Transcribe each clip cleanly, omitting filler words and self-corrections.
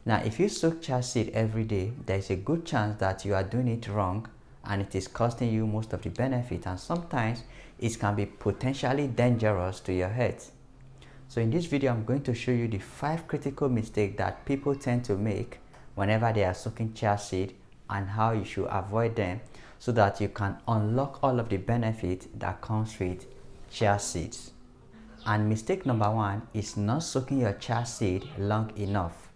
Now, if you soak chia seed every day, there is a good chance that you are doing it wrong and it is costing you most of the benefit, and sometimes it can be potentially dangerous to your health. So in this video, I'm going to show you the 5 critical mistakes that people tend to make whenever they are soaking chia seed and how you should avoid them so that you can unlock all of the benefit that comes with chia seeds. And mistake number 1 is not soaking your chia seed long enough.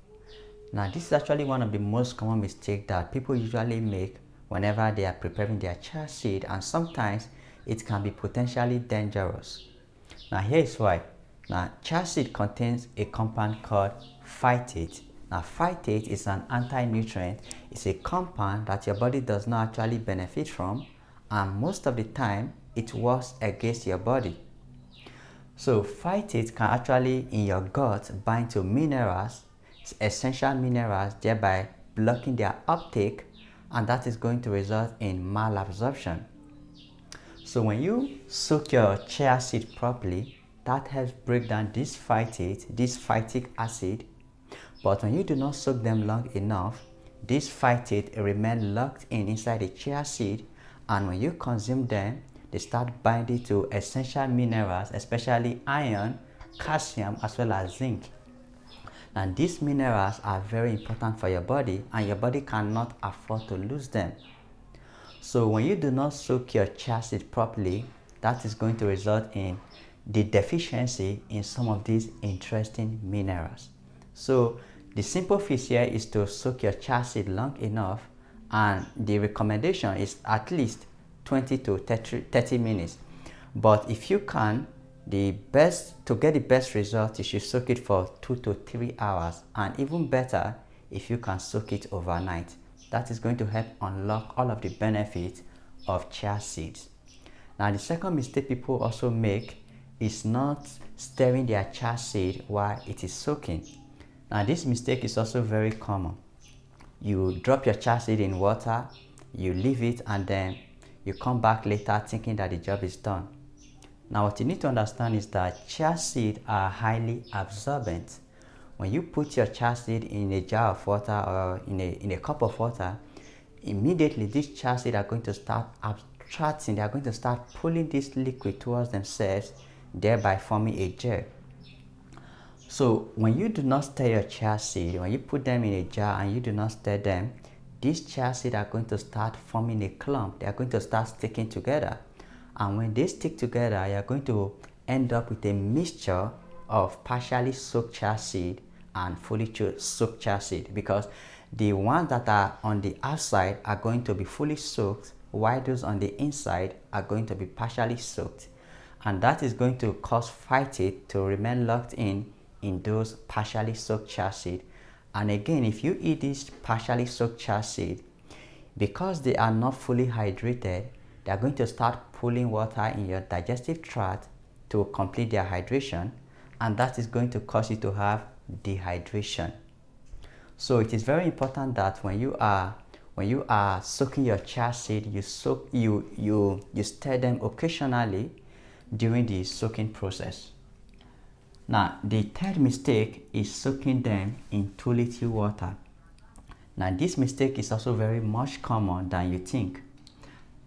Now, this is actually one of the most common mistakes that people usually make whenever they are preparing their chia seed, and sometimes it can be potentially dangerous. Now, here is why. Now, chia seed contains a compound called phytate. Now, phytate is an anti-nutrient. It's a compound that your body does not actually benefit from, and most of the time, it works against your body. So, phytate can actually, in your gut, bind to minerals, essential minerals, thereby blocking their uptake, and that is going to result in malabsorption. So when you soak your chia seed properly, that helps break down this phytate, this phytic acid. But when you do not soak them long enough, this phytate remain locked inside the chia seed, and when you consume them, they start binding to essential minerals, especially iron, calcium, as well as zinc. And these minerals are very important for your body, and your body cannot afford to lose them. So when you do not soak your chia seed properly, that is going to result in the deficiency in some of these interesting minerals. So the simple fix here is to soak your chia seed long enough, and the recommendation is at least 20 to 30 minutes. But if you can, to get the best result, you should soak it for 2 to 3 hours, and even better if you can soak it overnight. That is going to help unlock all of the benefits of chia seeds. Now, the second mistake people also make is not stirring their chia seed while it is soaking. Now, this mistake is also very common. You drop your chia seed in water, you leave it, and then you come back later thinking that the job is done. Now, what you need to understand is that chia seeds are highly absorbent. When you put your chia seed in a jar of water or in a cup of water, immediately these chia seeds are going to start abstracting, they are going to start pulling this liquid towards themselves, thereby forming a gel. So when you do not stir your chia seed, when you put them in a jar and you do not stir them, these chia seeds are going to start forming a clump. They are going to start sticking together. And when they stick together, you are going to end up with a mixture of partially soaked chia seed and fully soaked chia seed, because the ones that are on the outside are going to be fully soaked, while those on the inside are going to be partially soaked. And that is going to cause phytate to remain locked in those partially soaked chia seed. And again, if you eat this partially soaked chia seed, because they are not fully hydrated, they are going to start pulling water in your digestive tract to complete their hydration, and that is going to cause you to have dehydration. So it is very important that when you are soaking your chia seed, you stir them occasionally during the soaking process. Now, the third mistake is soaking them in too little water. Now, this mistake is also very much common than you think.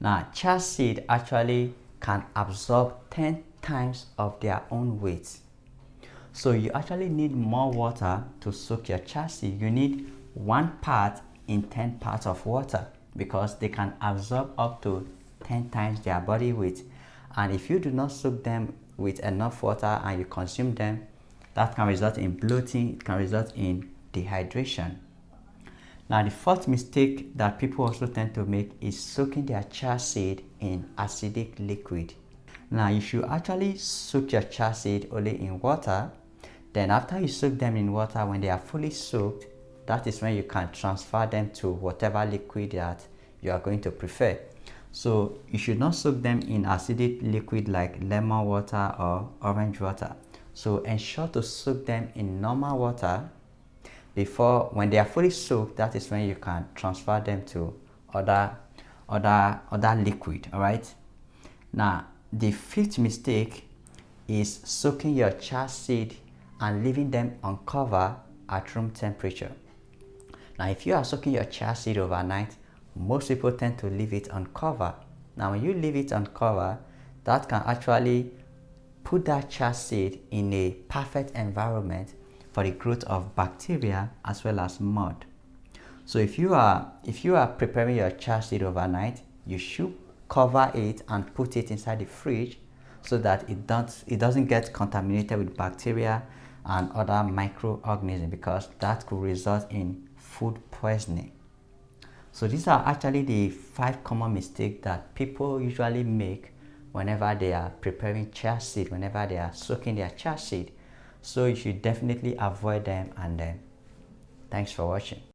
Now, chia seed actually can absorb 10 times of their own weight. So you actually need more water to soak your chia seed. You need 1 part in 10 parts of water, because they can absorb up to 10 times their body weight. And if you do not soak them with enough water and you consume them, that can result in bloating, it can result in dehydration. Now, the fourth mistake that people also tend to make is soaking their chia seed in acidic liquid. Now, you should actually soak your chia seed only in water. Then after you soak them in water, when they are fully soaked, that is when you can transfer them to whatever liquid that you are going to prefer. So you should not soak them in acidic liquid like lemon water or orange water. So ensure to soak them in normal water before, when they are fully soaked, that is when you can transfer them to other liquid. All right. Now, the fifth mistake is soaking your chia seed and leaving them uncovered at room temperature. Now, if you are soaking your chia seed overnight, most people tend to leave it on cover. Now, when you leave it on cover, that can actually put that chia seed in a perfect environment for the growth of bacteria as well as mud. So if you are preparing your chia seed overnight, you should cover it and put it inside the fridge so that it doesn't get contaminated with bacteria and other microorganisms, because that could result in food poisoning. So these are actually the 5 common mistakes that people usually make whenever they are preparing chia seed, whenever they are soaking their chia seed. So you should definitely avoid them, and thanks for watching.